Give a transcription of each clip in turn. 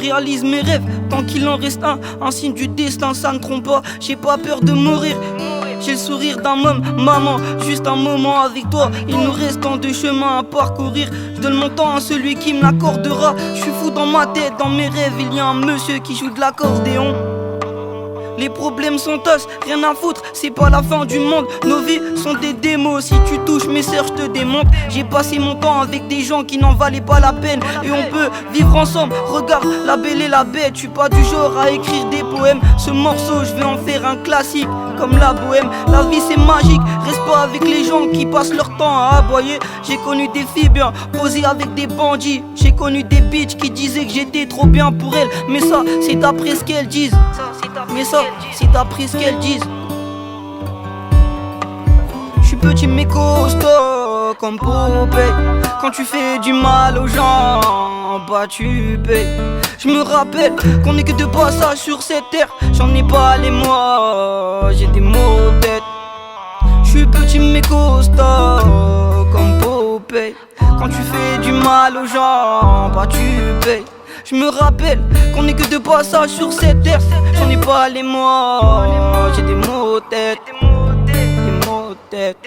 réalise mes rêves, tant qu'il en reste un signe du destin, ça ne trompe pas. J'ai pas peur de mourir. J'ai le sourire d'un homme, maman, juste un moment avec toi. Il nous reste tant de chemin à parcourir. Je donne mon temps à celui qui me l'accordera. Je suis fou dans ma tête, dans mes rêves, il y a un monsieur qui joue de l'accordéon. Les problèmes sont tosses, rien à foutre, c'est pas la fin du monde. Nos vies sont des démos, si tu touches mes sœurs je te démonte. J'ai passé mon temps avec des gens qui n'en valaient pas la peine. Et on peut vivre ensemble, regarde la belle et la bête. Je suis pas du genre à écrire des poèmes. Ce morceau je vais en faire un classique, comme la bohème. La vie c'est magique, reste pas avec les gens qui passent leur temps à aboyer. J'ai connu des filles bien posées avec des bandits. J'ai connu des bitches qui disaient que j'étais trop bien pour elles. Mais ça c'est d'après ce qu'elles disent. Mais ça, c'est d'après ce qu'elles disent. J'suis petit mais costaud comme Popeye. Quand tu fais du mal aux gens, bah tu payes. J'me rappelle qu'on est que de passage sur cette terre. J'en ai pas les mots, j'ai des maux de tête. J'suis petit mais costaud comme Popeye. Quand tu fais du mal aux gens, bah tu payes. Je me rappelle qu'on est que de passage sur cette terre. J'en ai pas les mots, j'ai des maux de tête. Des maux de tête.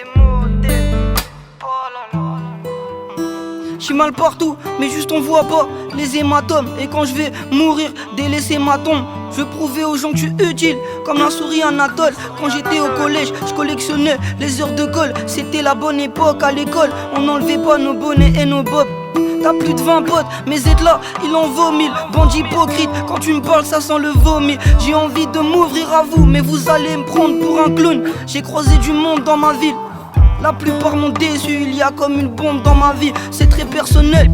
J'suis mal partout, mais juste on voit pas les hématomes. Et quand je vais mourir, délaisser ma tombe, je veux prouver aux gens que je suis utile, comme la souris Anatole. Quand j'étais au collège, je collectionnais les heures de colle. C'était la bonne époque à l'école, on n'enlevait pas nos bonnets et nos bobs. T'as plus de 20 potes, mais êtes là, il en vaut 1000. Bande hypocrite, quand tu me parles ça sent le vomi. J'ai envie de m'ouvrir à vous, mais vous allez me prendre pour un clown. J'ai croisé du monde dans ma ville, la plupart m'ont déçu, il y a comme une bombe dans ma vie. C'est très personnel,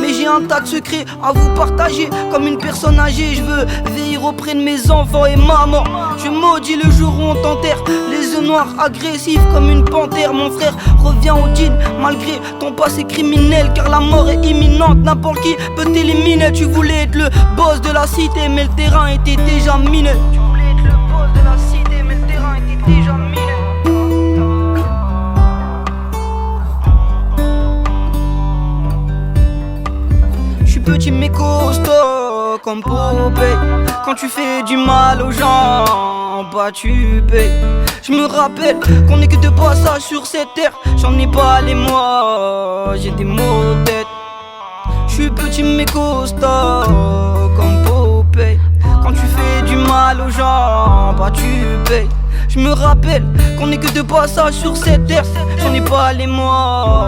mais j'ai un tas de secrets à vous partager. Comme une personne âgée, je veux veiller auprès de mes enfants et maman. Je maudis le jour où on t'enterre, les yeux noirs agressifs comme une panthère. Mon frère revient au jean malgré ton passé criminel, car la mort est imminente, n'importe qui peut t'éliminer. Tu voulais être le boss de la cité, mais le terrain était déjà miné. Tu voulais être le boss de la cité, mais le terrain était déjà miné. Petit mais costaud comme Popeye. Quand tu fais du mal aux gens, bah tu payes. Je me rappelle qu'on est que de passage sur cette terre. J'en ai pas les mots, j'ai des maux de tête. J'suis petit mais costaud comme Popeye. Quand tu fais du mal aux gens, bah tu payes. Je me rappelle qu'on est que de passage sur cette terre. J'en ai pas les mots,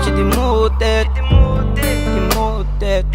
j'ai des maux de tête. Des maux de tête.